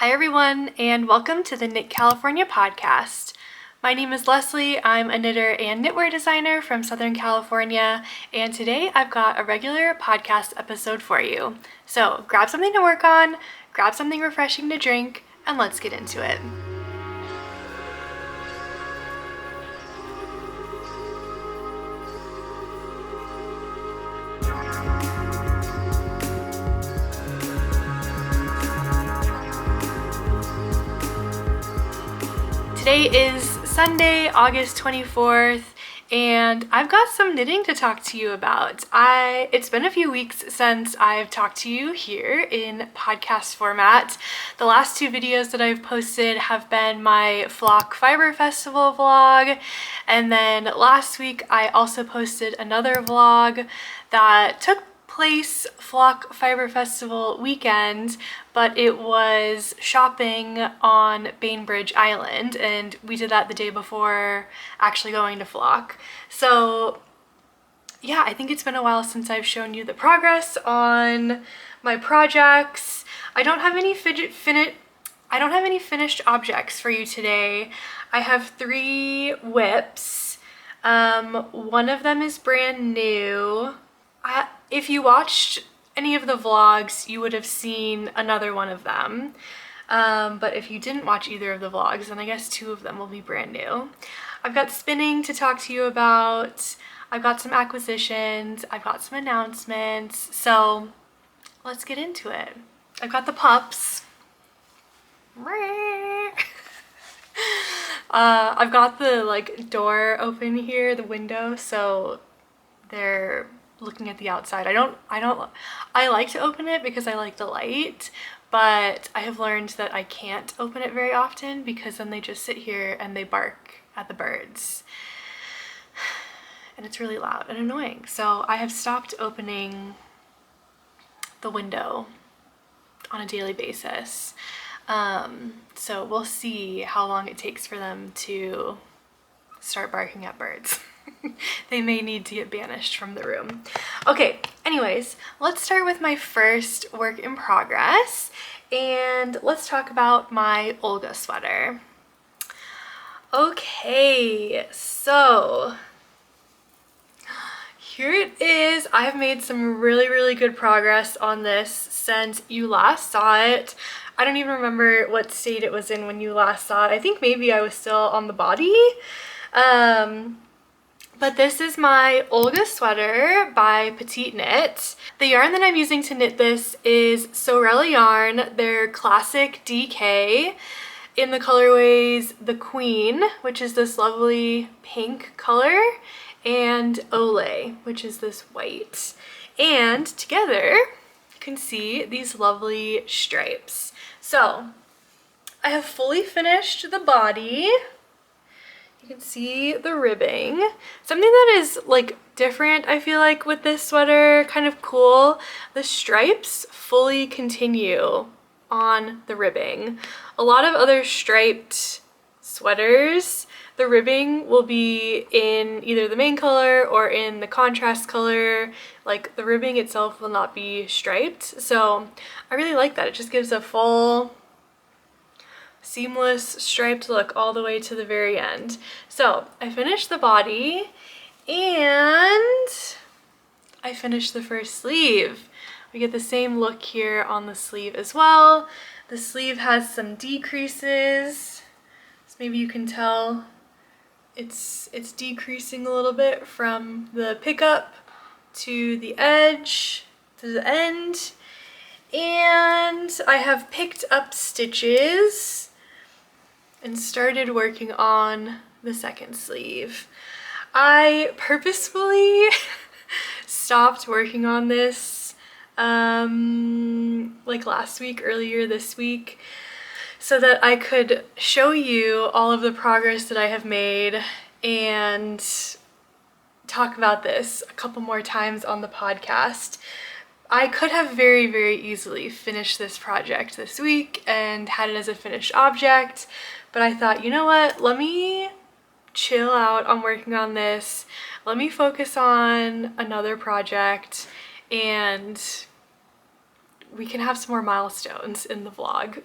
Hi everyone, and welcome to the Knit California podcast. My name is Leslie. I'm a knitter and knitwear designer from Southern California, and today I've got a regular podcast episode for you. So grab something to work on, grab something refreshing to drink, and let's get into it. Today is Sunday, August 24th, and I've got some knitting to talk to you about. It's been a few weeks since I've talked to you here in podcast format. The last two videos that I've posted have been my Flock Fiber Festival vlog, and then last week I also posted another vlog that took place Flock Fiber Festival weekend, but it was shopping on Bowbridge Island, and we did that the day before actually going to Flock. So yeah, I think it's been a while since I've shown you the progress on my projects. I don't have any finished objects for you today. I have 3 WIPs. One of them is brand new. If you watched any of the vlogs, you would have seen another one of them. But if you didn't watch either of the vlogs, then I guess 2 of them will be brand new. I've got spinning to talk to you about. I've got some acquisitions. I've got some announcements. So let's get into it. I've got the pups. I've got the door open here, the window, so they're looking at the outside. I like to open it because I like the light, but I have learned that I can't open it very often because then they just sit here and they bark at the birds. And it's really loud and annoying. So I have stopped opening the window on a daily basis. So we'll see how long it takes for them to start barking at birds. They may need to get banished from the room. Okay, anyways, let's start with my first work in progress, and let's talk about my Olga sweater. Okay, so here it is. I have made some really good progress on this since you last saw it. I don't even remember what state it was in when you last saw it. I think maybe I was still on the body. But this is my Olga sweater by PetiteKnit. The yarn that I'm using to knit this is Sewrella yarn, their classic DK, in the colorways The Queen, which is this lovely pink color, and Olay, which is this white. And together, you can see these lovely stripes. So I have fully finished the body. You can see the ribbing. Something that is different, I feel like, with this sweater, kind of cool. The stripes fully continue on the ribbing. A lot of other striped sweaters, the ribbing will be in either the main color or in the contrast color. Like, the ribbing itself will not be striped. So I really like that. It just gives a full seamless striped look all the way to the very end. So I finished the body and I finished the first sleeve. We get the same look here on the sleeve as well. The sleeve has some decreases, so maybe you can tell it's decreasing a little bit from the pickup to the edge to the end. And I have picked up stitches and started working on the second sleeve. I purposefully stopped working on this last week, earlier this week, so that I could show you all of the progress that I have made and talk about this a couple more times on the podcast. I could have very easily finished this project this week and had it as a finished object, but I thought, you know what, let me chill out on working on this, let me focus on another project, and we can have some more milestones in the vlog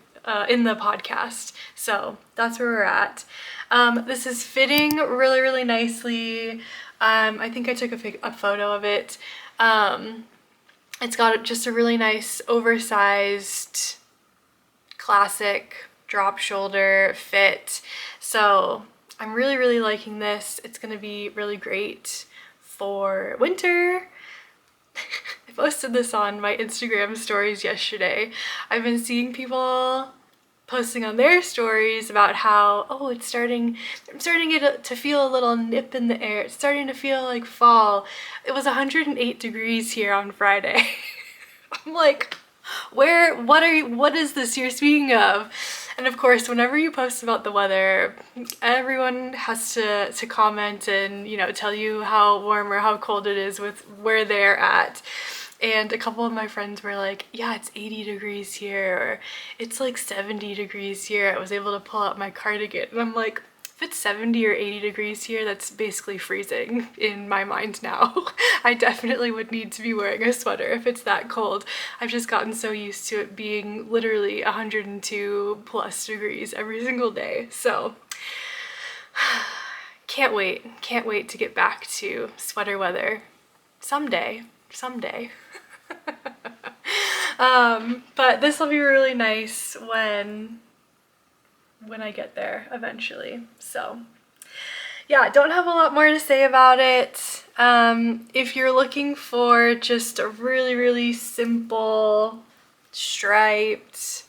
in the podcast. So that's where we're at. This is fitting really, really nicely. I think I took a photo of it. It's got just a really nice oversized classic drop shoulder fit. So I'm really, really liking this. It's gonna be really great for winter. I posted this on my Instagram stories yesterday. I've been seeing people posting on their stories about how, oh, I'm starting to feel a little nip in the air. It's starting to feel like fall. It was 108 degrees here on Friday. I'm like, what is this you're speaking of? And of course, whenever you post about the weather, everyone has to comment and, you know, tell you how warm or how cold it is with where they're at. And a couple of my friends were like, yeah, it's 80 degrees here, or it's like 70 degrees here. I was able to pull out my cardigan. And I'm like, if it's 70 or 80 degrees here, that's basically freezing in my mind now. I definitely would need to be wearing a sweater if it's that cold. I've just gotten so used to it being literally 102 plus degrees every single day. So can't wait to get back to sweater weather someday. But this will be really nice when I get there eventually. So yeah, don't have a lot more to say about it. If you're looking for just a really, really simple striped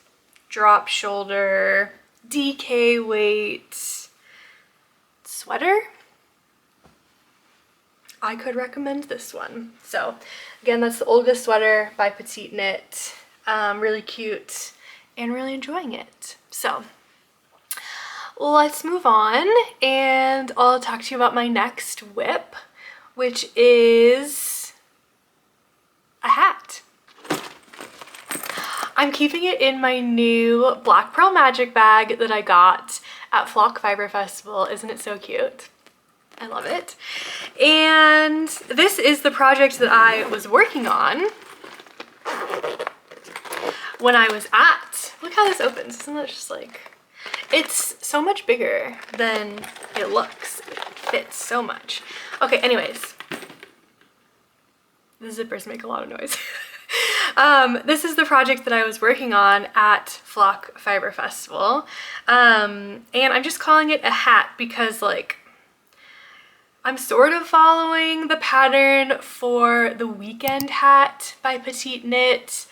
drop shoulder DK weight sweater, I could recommend this one. So again, that's the Olga Sweater by PetiteKnit. Really cute and really enjoying it. So let's move on and I'll talk to you about my next WIP, which is a hat. I'm keeping it in my new Black Pearl Magic bag that I got at Flock Fiber Festival. Isn't it so cute? I love it. And this is the project that I was working on when I was at, look how this opens, isn't that just like, it's so much bigger than it looks. It fits so much. Okay, anyways, the zippers make a lot of noise. This is the project that I was working on at Flock Fiber Festival. And I'm just calling it a hat because, like, I'm sort of following the pattern for the weekend hat by PetiteKnit,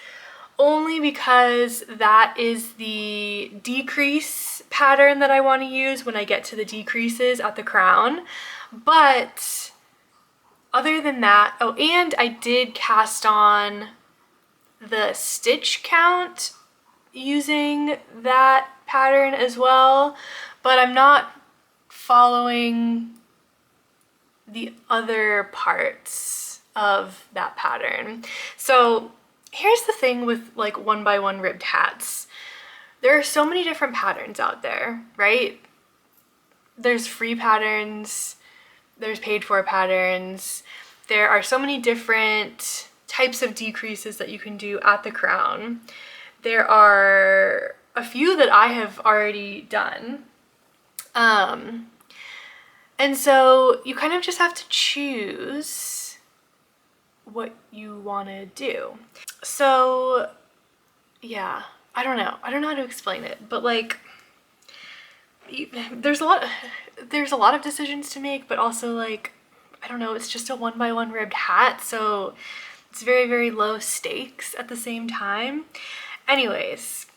only because that is the decrease pattern that I want to use when I get to the decreases at the crown. But other than that, oh, and I did cast on the stitch count using that pattern as well, but I'm not following the other parts of that pattern. So here's the thing with like 1x1 ribbed hats. There are so many different patterns out there, right? There's free patterns, there's paid for patterns. There are so many different types of decreases that you can do at the crown. There are a few that I have already done. And so you kind of just have to choose what you want to do. So yeah, I don't know how to explain it, but like there's a lot of decisions to make, but also like, I don't know, it's just a 1x1 ribbed hat, so it's very, very low stakes at the same time. Anyways,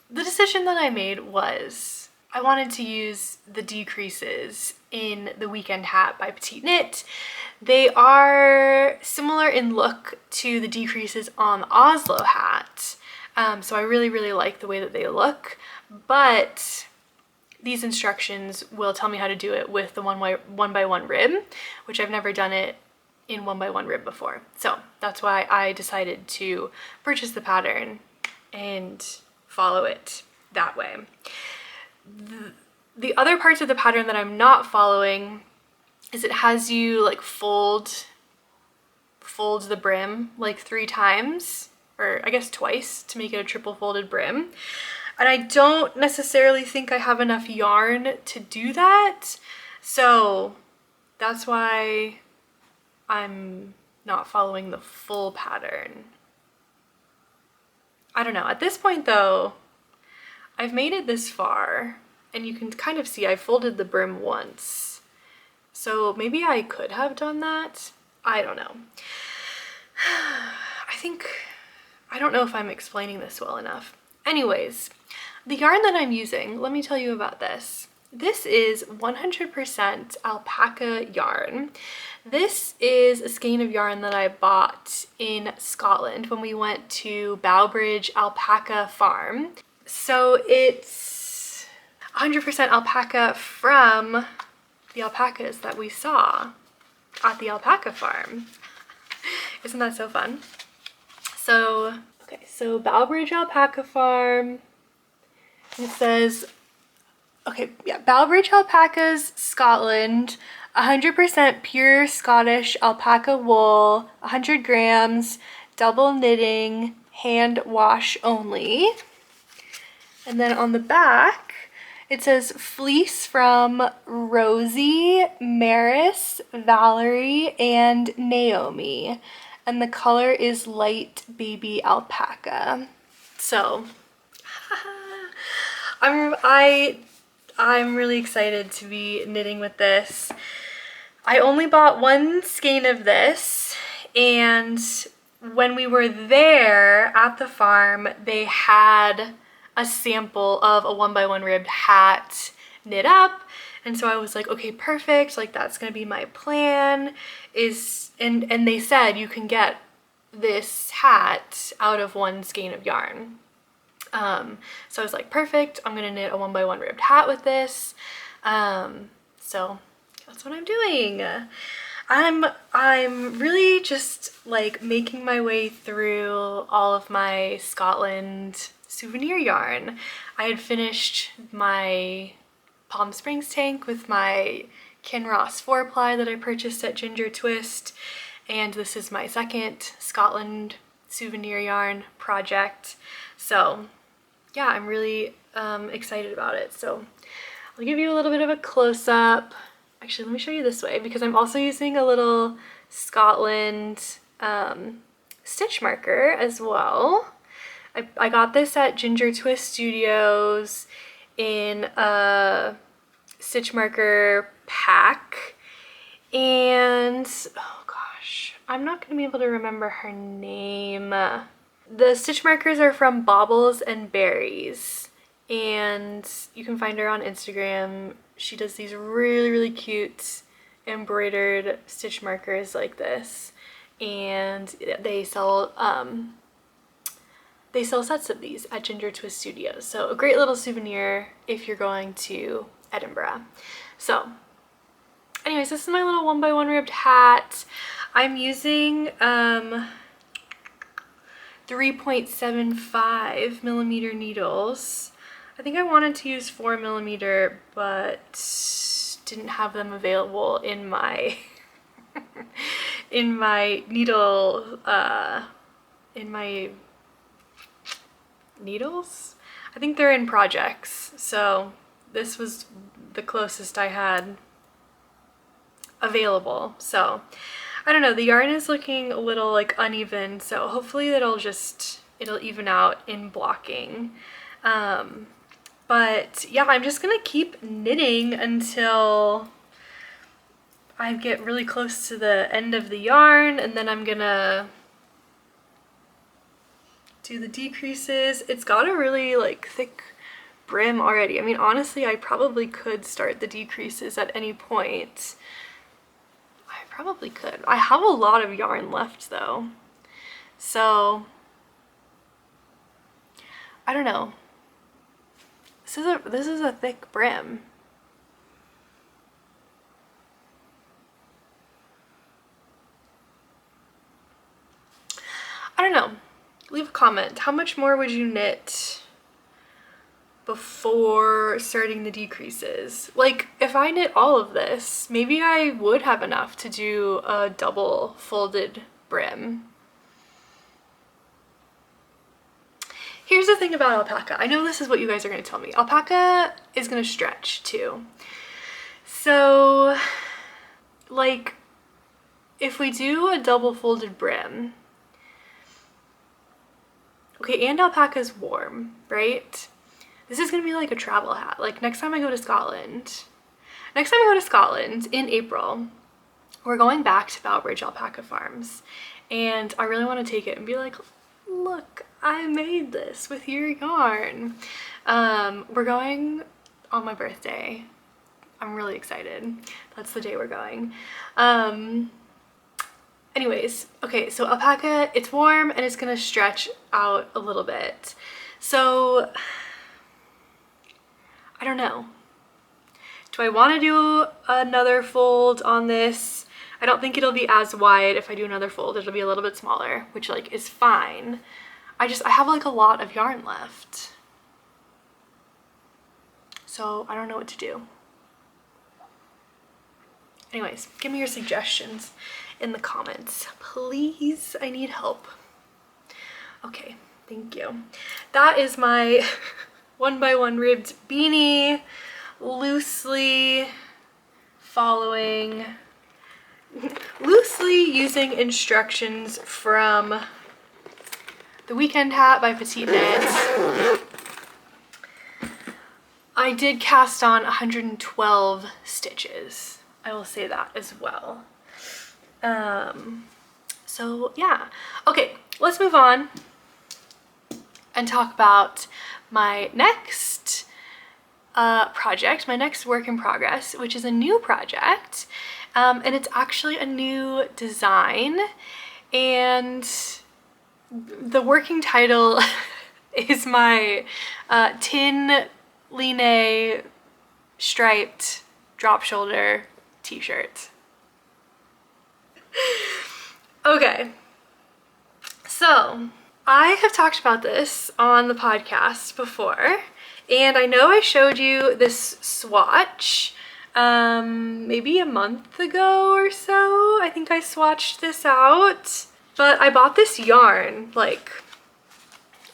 the decision that I made was I wanted to use the decreases in the weekend hat by PetiteKnit. They are similar in look to the decreases on the Oslo hat, so I really, really like the way that they look, but these instructions will tell me how to do it with the 1x1 rib, which I've never done it in 1x1 rib before. So that's why I decided to purchase the pattern and follow it that way. The other parts of the pattern that I'm not following is it has you like fold the brim like 3 times, or I guess twice, to make it a triple folded brim. And I don't necessarily think I have enough yarn to do that. So that's why I'm not following the full pattern. I don't know. At this point though, I've made it this far and you can kind of see I folded the brim once. So maybe I could have done that. I don't know. I don't know if I'm explaining this well enough. Anyways, the yarn that I'm using, let me tell you about this. This is 100% alpaca yarn. This is a skein of yarn that I bought in Scotland when we went to Bowbridge Alpaca Farm. So it's 100% alpaca from the alpacas that we saw at the alpaca farm. Isn't that so fun? So, okay, so Bowbridge Alpaca Farm, it says, okay, yeah, Bowbridge Alpacas, Scotland, 100% pure Scottish alpaca wool, 100 grams, double knitting, hand wash only. And then on the back, it says fleece from Rosie, Maris, Valerie, and Naomi. And the color is light baby alpaca. So, I'm really excited to be knitting with this. I only bought one skein of this, and when we were there at the farm, they had a sample of a 1x1 ribbed hat knit up, and so I was like, okay, perfect, like that's gonna be my plan. And they said you can get this hat out of one skein of yarn. So I was like, perfect, I'm gonna knit a 1x1 ribbed hat with this. So that's what I'm doing. I'm really just like making my way through all of my Scotland souvenir yarn. I had finished my Palm Springs tank with my Kinross 4-ply that I purchased at Ginger Twist, and this is my second Scotland souvenir yarn project. So yeah, I'm really excited about it. So I'll give you a little bit of a close-up. Actually, let me show you this way because I'm also using a little Scotland stitch marker as well. I got this at Ginger Twist Studios in a stitch marker pack, and oh gosh, I'm not gonna be able to remember her name. The stitch markers are from Baubles and Berries, and you can find her on Instagram. She does these really cute embroidered stitch markers like this, and they sell sets of these at Ginger Twist Studios. So a great little souvenir if you're going to Edinburgh. So anyways, this is my little 1x1 ribbed hat. I'm using 3.75 millimeter needles. I think I wanted to use 4 millimeter, but didn't have them available in my in my needle in my needles. I think they're in projects, so this was the closest I had available. So I don't know, the yarn is looking a little like uneven, so hopefully it'll even out in blocking. But yeah, I'm just gonna keep knitting until I get really close to the end of the yarn, and then I'm gonna do the decreases. It's got a really like thick brim already. I mean, honestly, I probably could start the decreases at any point. I probably could. I have a lot of yarn left though, so I don't know. This is a thick brim. I don't know. Leave a comment. How much more would you knit before starting the decreases? Like, if I knit all of this, maybe I would have enough to do a double folded brim. Here's here's the thing about alpaca. I know this is what you guys are going to tell me. Alpaca is going to stretch too. So like if we do a double folded brim, okay, and alpaca's warm, right? This is going to be like a travel hat. Like next time I go to Scotland in April, we're going back to Bowbridge Alpaca Farms, and I really want to take it and be like, look, I made this with your yarn. We're going on my birthday. I'm really excited. That's the day we're going. Anyways, okay, so alpaca, it's warm and it's gonna stretch out a little bit. So, I don't know. Do I want to do another fold on this? I don't think it'll be as wide if I do another fold. It'll be a little bit smaller, which like is fine. I have like a lot of yarn left. So I don't know what to do. Anyways, give me your suggestions in the comments. Please, I need help. Okay, thank you. That is my 1x1 ribbed beanie, loosely using instructions from the Weekend Hat by PetiteKnit. I did cast on 112 stitches. I will say that as well. So yeah. Okay, let's move on and talk about my next project, my next work in progress, which is a new project. And it's actually a new design, and the working title is my Tynn Line striped drop shoulder t-shirt. Okay, so I have talked about this on the podcast before, and I know I showed you this swatch maybe a month ago or so. I think I swatched this out, but I bought this yarn like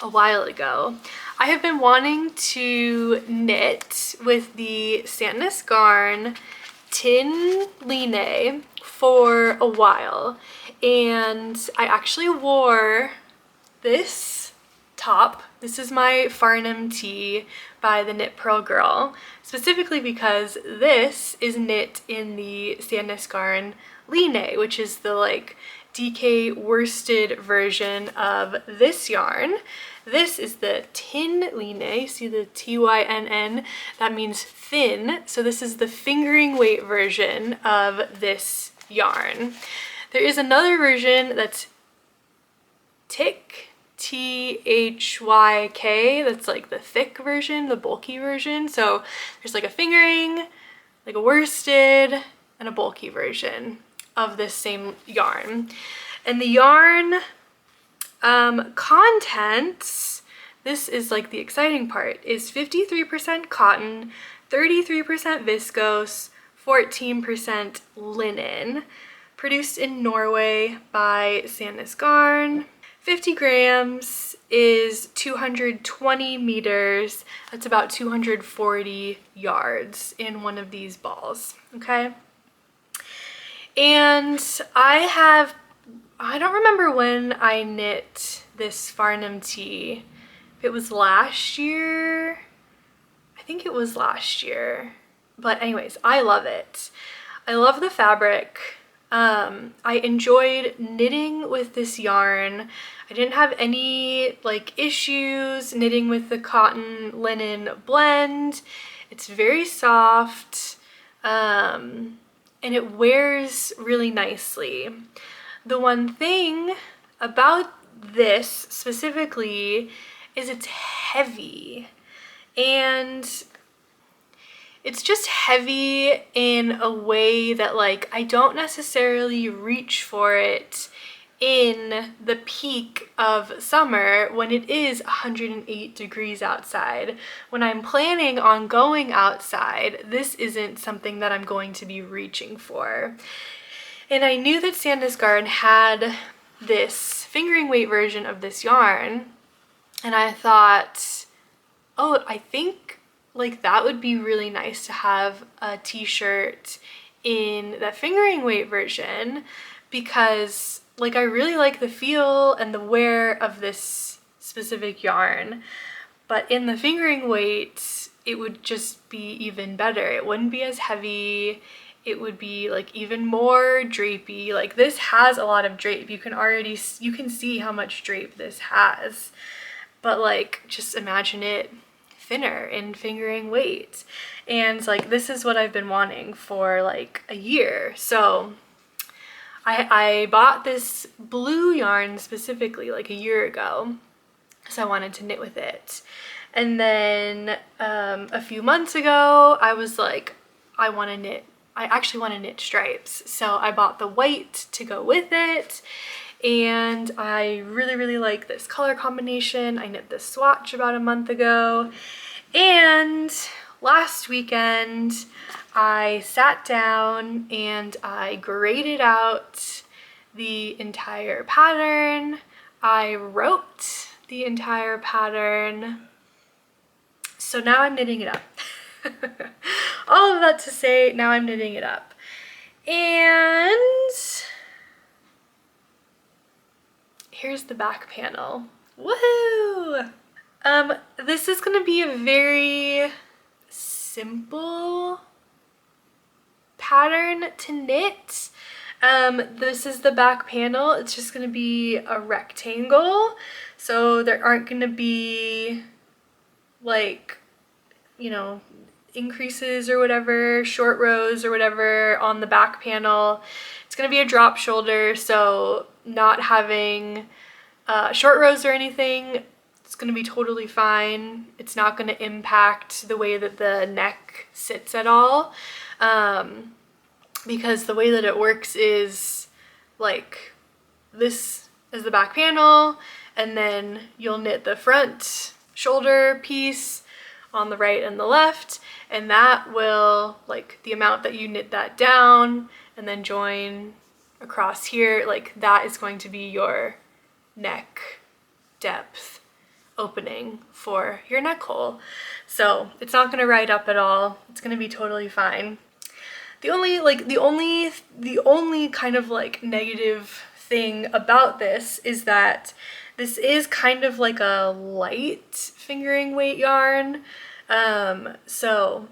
a while ago. I have been wanting to knit with the Sandnes Garn Tynn Line for a while, and I actually wore this top. This is my Farnham tee by the Knit Pearl Girl, specifically because this is knit in the Sandnes Garn Line, which is the like DK worsted version of this yarn. This is the Tynn Line. See the T-Y-N-N? That means thin. So this is the fingering weight version of this yarn. There is another version that's Tyk, T-H-Y-K, that's like the thick version, the bulky version. So there's like a fingering, like a worsted, and a bulky version of this same yarn. And the yarn contents, this is like the exciting part, is 53% cotton, 33% viscose, 14% linen, produced in Norway by Sandnes Garn. 50 grams is 220 meters. That's about 240 yards in one of these balls, okay? And I don't remember when I knit this Farnham tee. If it was last year, I think it was last year. But anyways, I love it. I love the fabric. I enjoyed knitting with this yarn. I didn't have any like issues knitting with the cotton linen blend. It's very soft, and it wears really nicely. The one thing about this specifically is it's heavy, and it's just heavy in a way that like I don't necessarily reach for it in the peak of summer when it is 108 degrees outside. When I'm planning on going outside, this isn't something that I'm going to be reaching for. And I knew that Sandnes Garn had this fingering weight version of this yarn, And I thought, oh, I think like that would be really nice to have a t-shirt in the fingering weight version, because like I really like the feel and the wear of this specific yarn, but in the fingering weight it would just be even better. It wouldn't be as heavy. It would be like even more drapey. Like this has a lot of drape. You can see how much drape this has, but like just imagine it thinner in fingering weight. And like this is what I've been wanting for like a year. So I bought this blue yarn specifically like a year ago because I wanted to knit with it. And then a few months ago I was like, I actually want to knit stripes. So I bought the white to go with it. And I really like this color combination. I knit this swatch about a month ago. And last weekend I sat down and I graded out the entire pattern. I wrote the entire pattern. So now I'm knitting it up. All of that to say, now I'm knitting it up. And here's the back panel. Woohoo! This is gonna be a very simple pattern to knit. This is the back panel. It's just gonna be a rectangle. So there aren't gonna be like, you know, increases or whatever, short rows or whatever on the back panel. It's gonna be a drop shoulder, so not having short rows or anything, it's gonna be totally fine. It's not gonna impact the way that the neck sits at all, because the way that it works is like this is the back panel, and then you'll knit the front shoulder piece on the right and the left, and that will, like the amount that you knit that down and then join across here, like that is going to be your neck depth opening for your neck hole. So it's not going to ride up at all. It's going to be totally fine. The only kind of like negative thing about this is that this is kind of like a light fingering weight yarn. So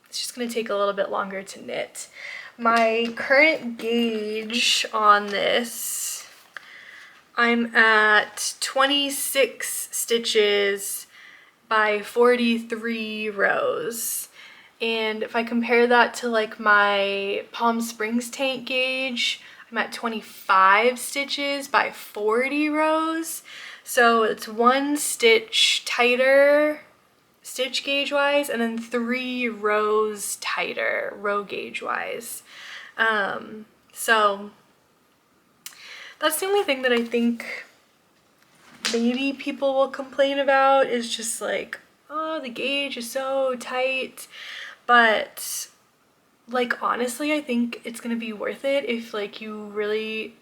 it's just going to take a little bit longer to knit. My current gauge on this, I'm at 26 stitches by 43 rows. And if I compare that to like my Palm Springs tank gauge, I'm at 25 stitches by 40 rows. So it's 1 stitch tighter stitch gauge wise, and then 3 rows tighter row gauge wise. So that's the only thing that I think maybe people will complain about, is just like, oh, the gauge is so tight. But like honestly, I think it's gonna be worth it if like you really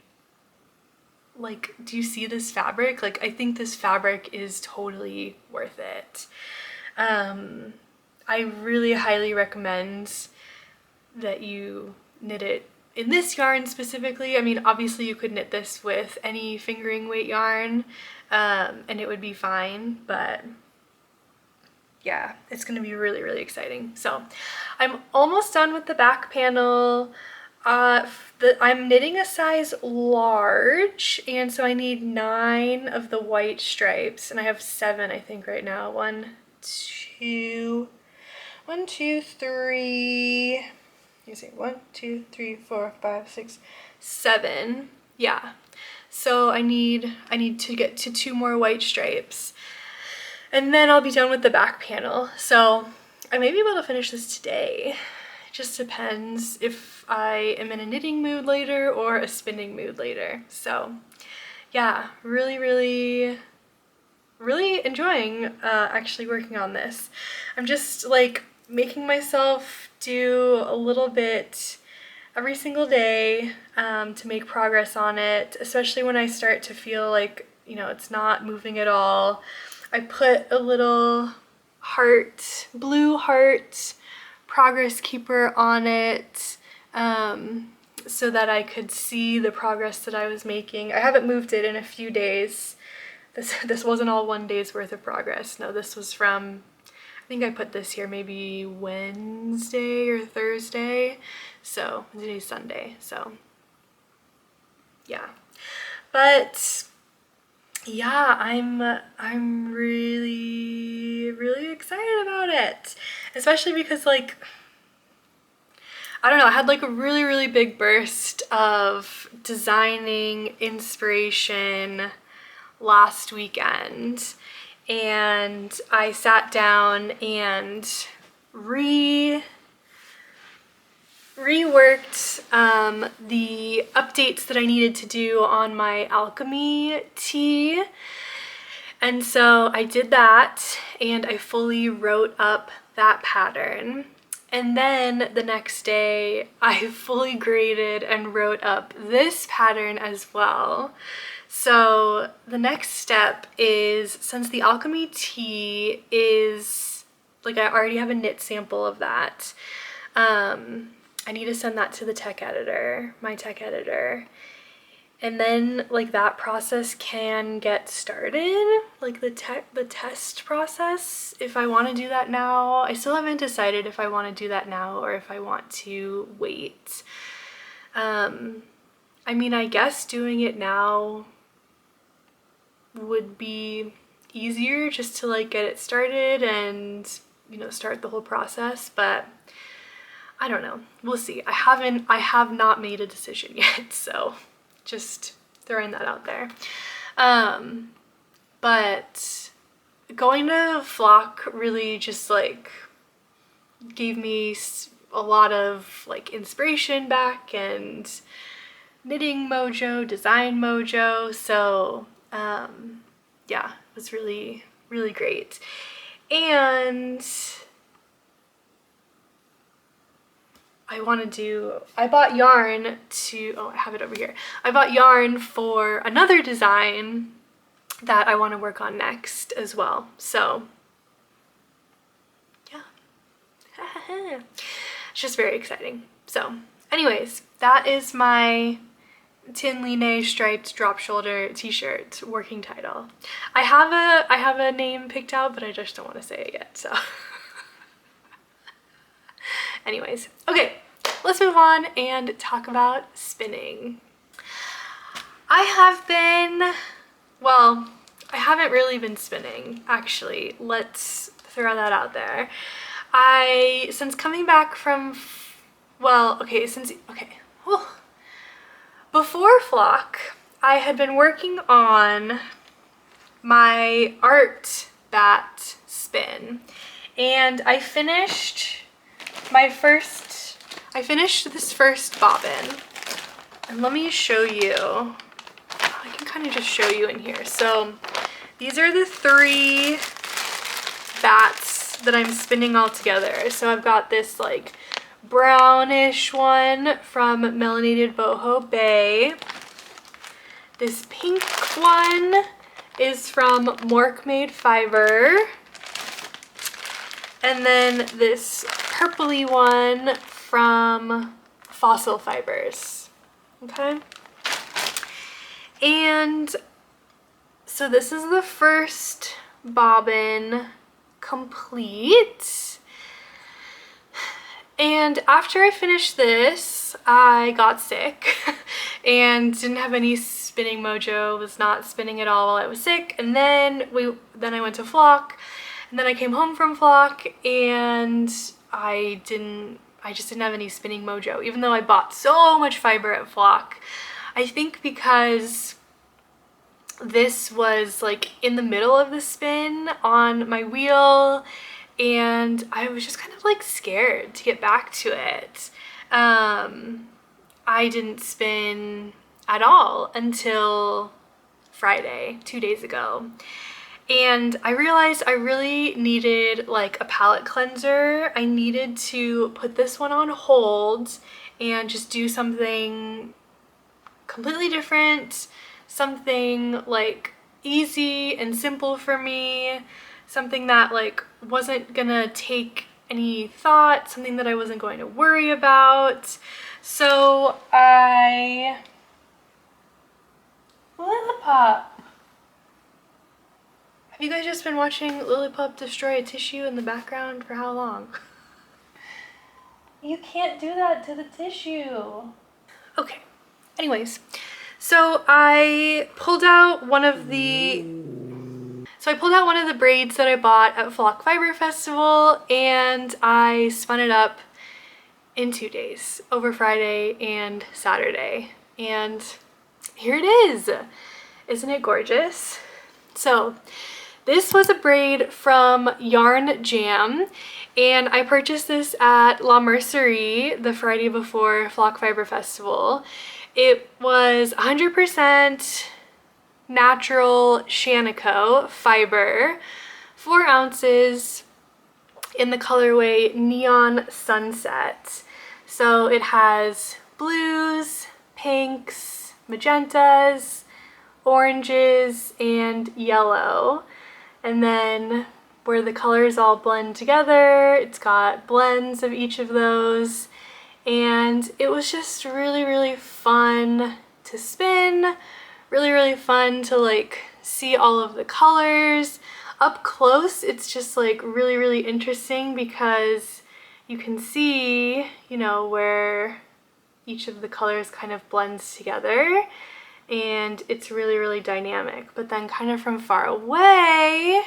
like, do you see this fabric? Like I think this fabric is totally worth it. I really highly recommend that you knit it in this yarn specifically. I mean, obviously you could knit this with any fingering weight yarn, and it would be fine, but yeah, it's gonna be really exciting. So I'm almost done with the back panel. I'm knitting a size large, and so I need 9 of the white stripes, and I have 7 I think right now. 1, 2, 3, you see 1, 2, 3, 4, 5, 6, 7. Yeah, so I need to get to 2 more white stripes, and then I'll be done with the back panel. So I may be able to finish this today. It just depends if I am in a knitting mood later or a spinning mood later. So yeah, really enjoying actually working on this. I'm just like making myself do a little bit every single day to make progress on it, especially when I start to feel like you know, it's not moving at all. I put a little heart, blue heart progress keeper on it so that I could see the progress that I was making. I haven't moved it in a few days. This wasn't all one day's worth of progress. No, this was from, I think I put this here maybe Wednesday or Thursday. So today's Sunday, so yeah. But yeah, I'm really excited about it. Especially because, like, I don't know, I had like a really big burst of designing inspiration last weekend, and I sat down and reworked the updates that I needed to do on my Alchemy tee. And so I did that, and I fully wrote up that pattern. And then the next day I fully graded and wrote up this pattern as well. So the next step is, since the Alchemy tee is, like, I already have a knit sample of that, I need to send that to the tech editor, my tech editor. And then, like, that process can get started, like the test process, if I want to do that now. I still haven't decided if I want to do that now or if I want to wait. I mean, I guess doing it now would be easier, just to like get it started and, you know, start the whole process, but I don't know. We'll see. I have not made a decision yet, so just throwing that out there. But going to Flock really just like gave me a lot of like inspiration back and knitting mojo, design mojo. So yeah, it was really great. And I bought yarn to, oh, I have it over here. I bought yarn for another design that I want to work on next as well. So yeah, it's just very exciting. So anyways, that is my Tynn Line striped drop shoulder t-shirt working title. I have a name picked out, but I just don't want to say it yet, so. Anyways, okay, let's move on and talk about spinning. I haven't really been spinning, actually. Let's throw that out there. Since coming back from, before Flock, I had been working on my art bat spin, and I finished this first bobbin, and let me show you. I can kind of just show you in here. So these are the 3 bats that I'm spinning all together. So I've got this like brownish one from Melanated Boho Bay. This pink one is from Mork Made Fiber. And then this purpley one from Fossil Fibers. Okay? And so this is the first bobbin complete. And after I finished this, I got sick and didn't have any spinning mojo, was not spinning at all while I was sick. And then I went to Flock, and then I came home from Flock, and I just didn't have any spinning mojo, even though I bought so much fiber at Flock. I think because this was like in the middle of the spin on my wheel, and I was just kind of like scared to get back to it. I didn't spin at all until Friday, 2 days ago. And I realized I really needed like a palette cleanser. I needed to put this one on hold and just do something completely different, something like easy and simple for me, something that like wasn't gonna take any thought, something that I wasn't going to worry about. So Lillipop. Have you guys just been watching Lillipop destroy a tissue in the background for how long? You can't do that to the tissue. Okay, anyways, so I pulled out one of the braids that I bought at Flock Fiber Festival, and I spun it up in 2 days, over Friday and Saturday. And here it is. Isn't it gorgeous? So this was a braid from Yarn Jam, and I purchased this at La Mercerie the Friday before Flock Fiber Festival. It was 100% natural Shaniko fiber, 4 ounces, in the colorway Neon Sunset. So it has blues, pinks, magentas, oranges, and yellow. And then where the colors all blend together, it's got blends of each of those. And it was just really, really fun to spin, really, really fun to like see all of the colors. Up close, it's just like really, really interesting because you can see, you know, where each of the colors kind of blends together, and it's really, really dynamic. But then kind of from far away,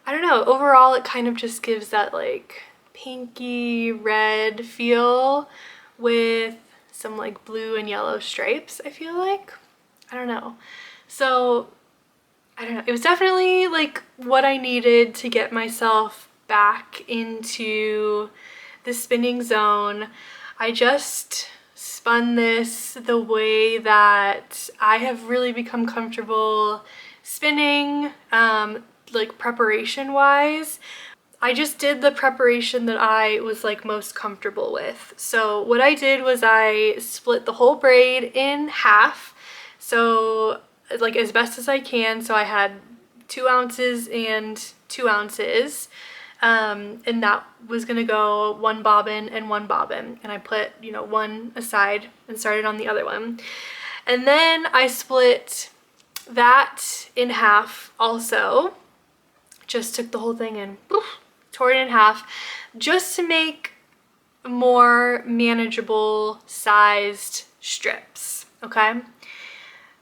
I don't know, overall it kind of just gives that like pinky red feel with some like blue and yellow stripes, I feel like. I don't know. So I don't know, it was definitely like what I needed to get myself back into the spinning zone. I just spun this the way that I have really become comfortable spinning, like preparation wise. I just did the preparation that I was like most comfortable with. So what I did was I split the whole braid in half, so like as best as I can. So I had 2 ounces and 2 ounces, and that was gonna go 1 bobbin and 1 bobbin, and I put, you know, one aside and started on the other one. And then I split that in half also, just took the whole thing and tore it in half just to make more manageable sized strips, okay?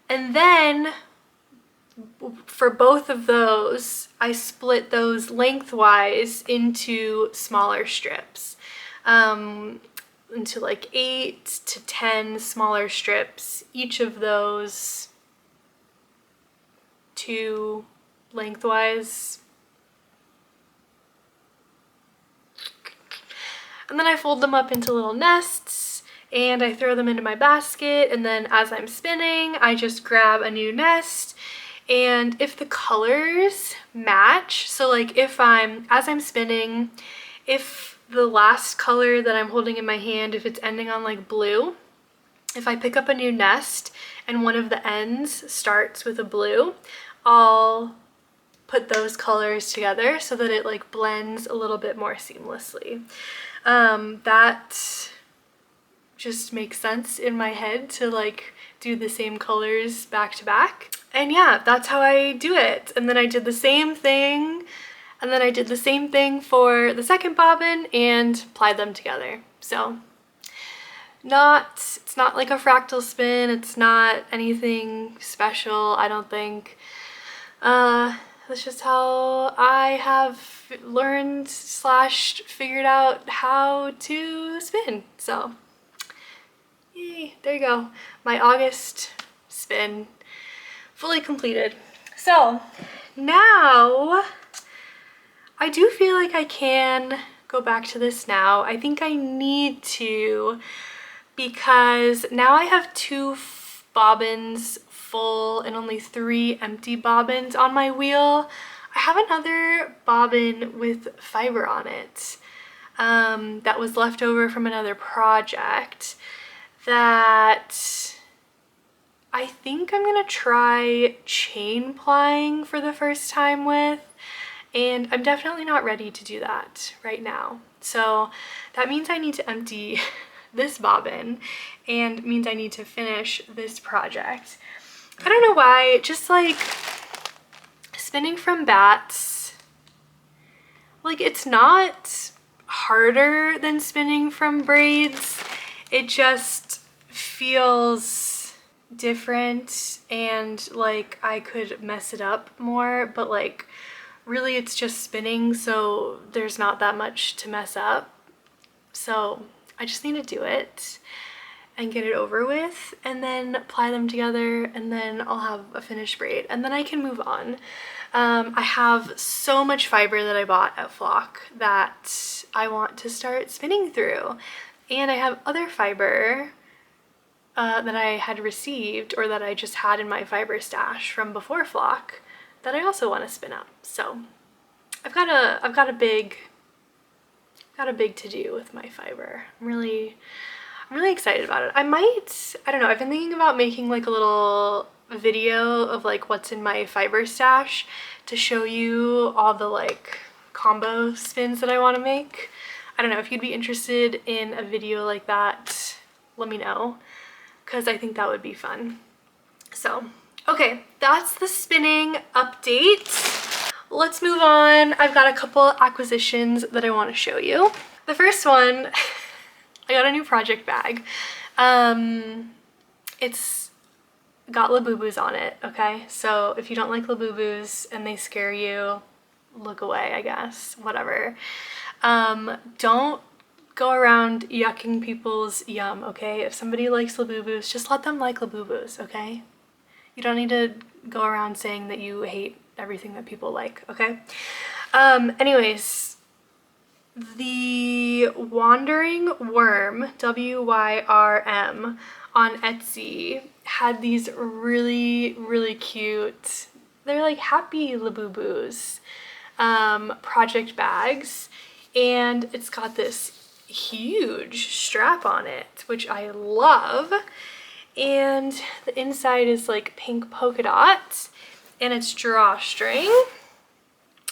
And then for both of those, I split those lengthwise into smaller strips, into like 8 to 10 smaller strips, each of those 2 lengthwise. And then I fold them up into little nests and I throw them into my basket, and then as I'm spinning, I just grab a new nest. And if the colors match, so like if as I'm spinning, if the last color that I'm holding in my hand, if it's ending on like blue, if I pick up a new nest and one of the ends starts with a blue, I'll put those colors together so that it like blends a little bit more seamlessly. That just makes sense in my head to like do the same colors back to back. And yeah, that's how I do it. And then I did the same thing, and then I did the same thing for the second bobbin and plied them together. So it's not like a fractal spin, it's not anything special, I don't think. That's just how I have learned / figured out how to spin. So yay, there you go. My August spin fully completed. So now I do feel like I can go back to this now. I think I need to, because now I have 2 bobbins full and only 3 empty bobbins on my wheel. I have another bobbin with fiber on it that was left over from another project that I think I'm gonna try chain plying for the first time with, and I'm definitely not ready to do that right now. So that means I need to empty this bobbin and means I need to finish this project. I don't know why, just like spinning from bats, like it's not harder than spinning from braids. It just feels different and like I could mess it up more, but like really it's just spinning, so there's not that much to mess up. So I just need to do it and get it over with and then apply them together, and then I'll have a finished braid and then I can move on. I have so much fiber that I bought at Flock that I want to start spinning through, and I have other fiber that I had received or that I just had in my fiber stash from before Flock that I also want to spin up. So I've got a big to do with my fiber. I'm really excited about it. I don't know, I've been thinking about making like a little video of like what's in my fiber stash to show you all the like combo spins that I want to make. I don't know if you'd be interested in a video like that, let me know, because I think that would be fun. So okay, that's the spinning update. Let's move on. I've got a couple acquisitions that I want to show you. The first one, I got a new project bag. It's got Labubus on it, okay? So if you don't like Labubus and they scare you, look away, I guess, whatever. Don't go around yucking people's yum, okay? If somebody likes Labubus, just let them like Labubus, okay? You don't need to go around saying that you hate everything that people like, okay? Anyways, the Wandering Worm, W-Y-R-M, on Etsy had these really cute, they're like happy Labubus, project bags, and it's got this huge strap on it, which I love, and the inside is like pink polka dots, and it's drawstring,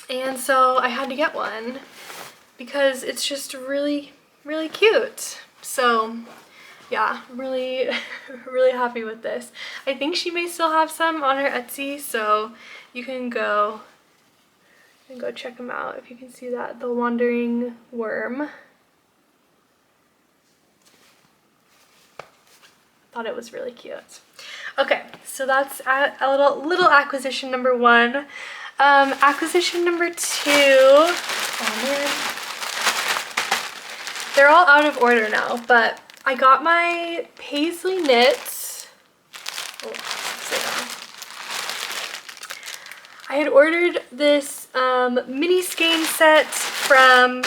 and so I had to get one because it's just really cute. So yeah, really happy with this. I think she may still have some on her Etsy, so you can go check them out if you can see that. The Wandering Worm. Thought it was really cute. Okay, so that's a little acquisition number one. Acquisition number two. Oh man. They're all out of order now, but I got my Paisley knits. Oh, upside down. I had ordered this mini skein set from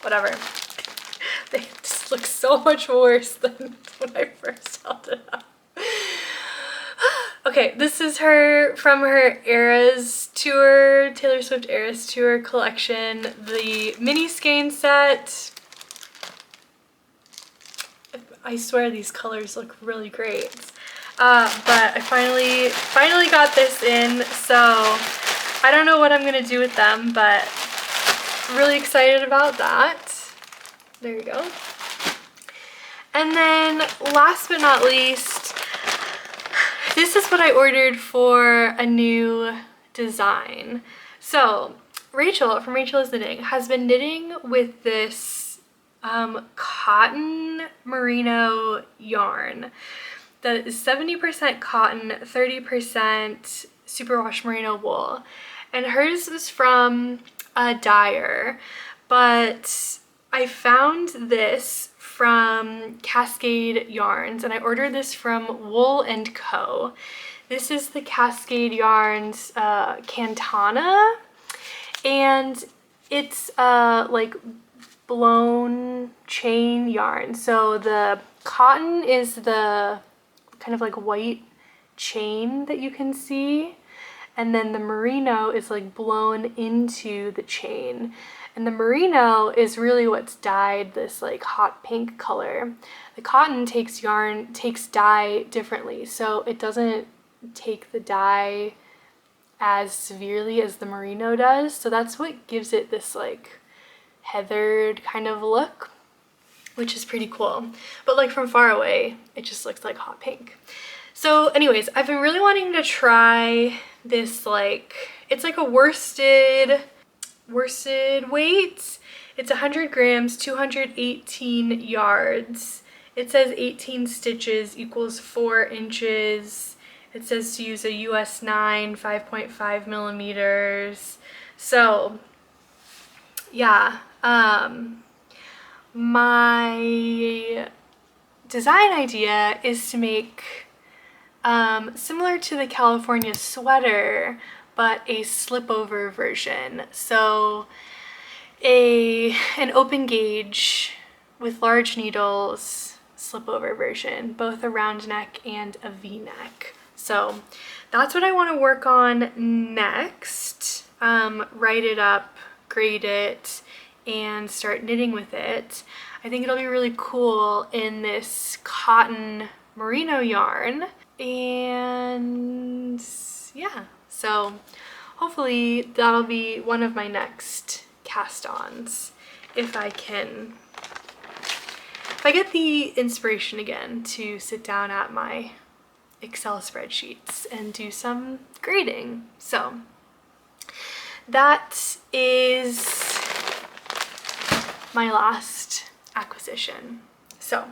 whatever. They just look so much worse than when I first held it up. Okay, this is from her Eras Tour, Taylor Swift Eras Tour collection, the mini skein set. I swear these colors look really great. But I finally got this in, so I don't know what I'm gonna do with them, but really excited about that. There you go. And then last but not least, this is what I ordered for a new design. So Rachel from Rachel is Knitting has been knitting with this cotton merino yarn that is 70% cotton, 30% superwash merino wool. And hers is from a dyer, but I found this from Cascade Yarns, and I ordered this from Wool & Co. This is the Cascade Yarns Cantana, and it's like blown chain yarn. So the cotton is the kind of like white chain that you can see, and then the merino is like blown into the chain. And the merino is really what's dyed this like hot pink color. The cotton takes dye differently, so it doesn't take the dye as severely as the merino does. So that's what gives it this like heathered kind of look, which is pretty cool. But like from far away, it just looks like hot pink. So anyways, I've been really wanting to try this, like, it's like a worsted weight. It's 100 grams, 218 yards. It says 18 stitches equals 4 inches. It says to use a US 9, 5.5 millimeters. So yeah, my design idea is to make similar to the California sweater, but a slip-over version. So an open gauge with large needles slip-over version, both a round neck and a V-neck. So that's what I want to work on next. Write it up, grade it, and start knitting with it. I think it'll be really cool in this cotton merino yarn. And yeah, so hopefully that'll be one of my next cast-ons if I get the inspiration again to sit down at my Excel spreadsheets and do some grading. So that is my last acquisition. So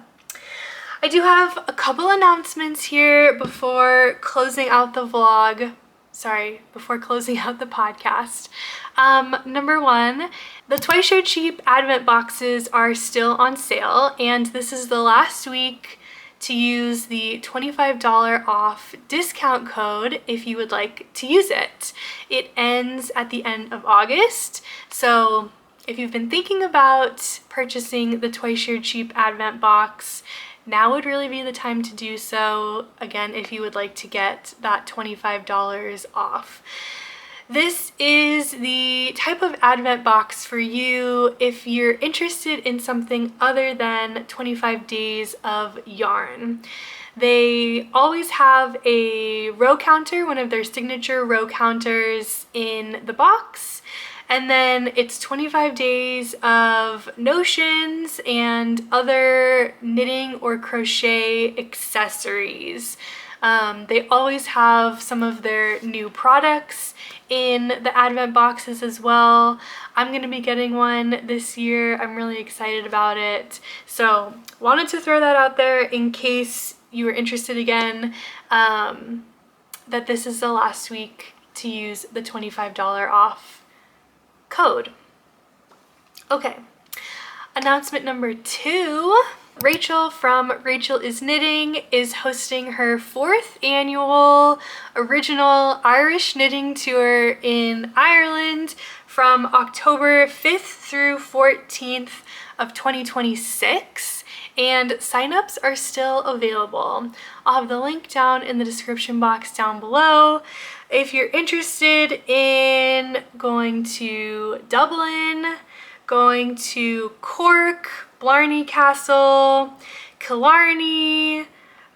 I do have a couple announcements here before closing out the vlog. Sorry, before closing out the podcast. Number one, the Twice So Cheap Advent boxes are still on sale, and this is the last week to use the $25 off discount code if you would like to use it. It ends at the end of August, so if you've been thinking about purchasing the Twice So Cheap Advent box, now would really be the time to do so, again, if you would like to get that $25 off. This is the type of Advent box for you if you're interested in something other than 25 days of yarn. They always have a row counter, one of their signature row counters in the box. And then it's 25 days of notions and other knitting or crochet accessories. They always have some of their new products in the Advent boxes as well. I'm going to be getting one this year. I'm really excited about it. So wanted to throw that out there in case you were interested again, that this is the last week to use the $25 off code. Okay, announcement number 2. Rachel from Rachel is Knitting is hosting her 4th annual original Irish knitting tour in Ireland from October 5th through 14th of 2026, and signups are still available. I'll have the link down in the description box down below. If you're interested in going to Dublin, going to Cork, Blarney Castle, Killarney,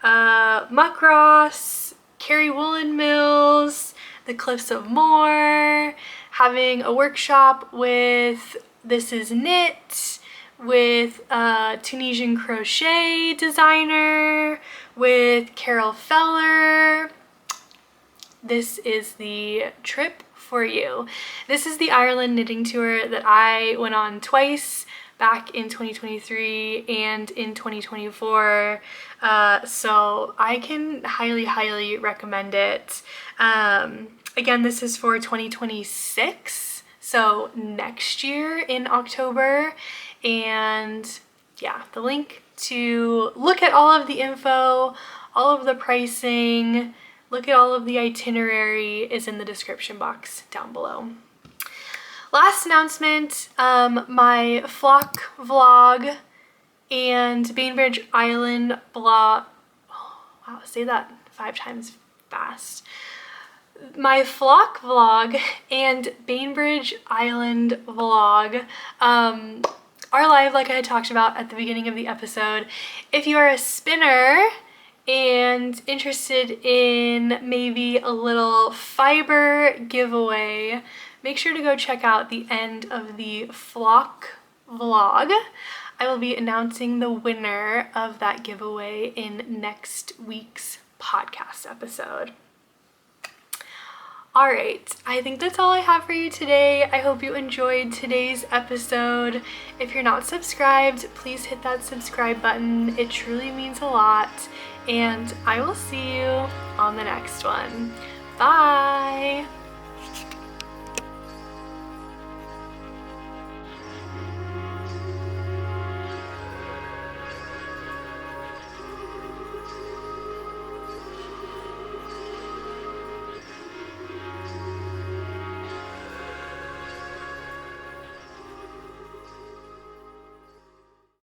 Muckross, Kerry Woolen Mills, the Cliffs of Moher, having a workshop with This Is Knit, with a Tunisian crochet designer, with Carol Feller. This is the trip for you. This is the Ireland knitting tour that I went on twice, back in 2023 and in 2024, so I can highly recommend it. Again, this is for 2026, so next year in October. And yeah, the link to look at all of the info, all of the pricing, look at all of the itinerary is in the description box down below. Last announcement, my flock vlog and Bainbridge Island blog, oh, wow, say that 5 times fast. my flock vlog and Bainbridge Island vlog are live, like I had talked about at the beginning of the episode. If you are a spinner and interested in maybe a little fiber giveaway, make sure to go check out the end of the flock vlog. I will be announcing the winner of that giveaway in next week's podcast episode. Alright, I think that's all I have for you today. I hope you enjoyed today's episode. If you're not subscribed, please hit that subscribe button. It truly means a lot. And I will see you on the next one. Bye!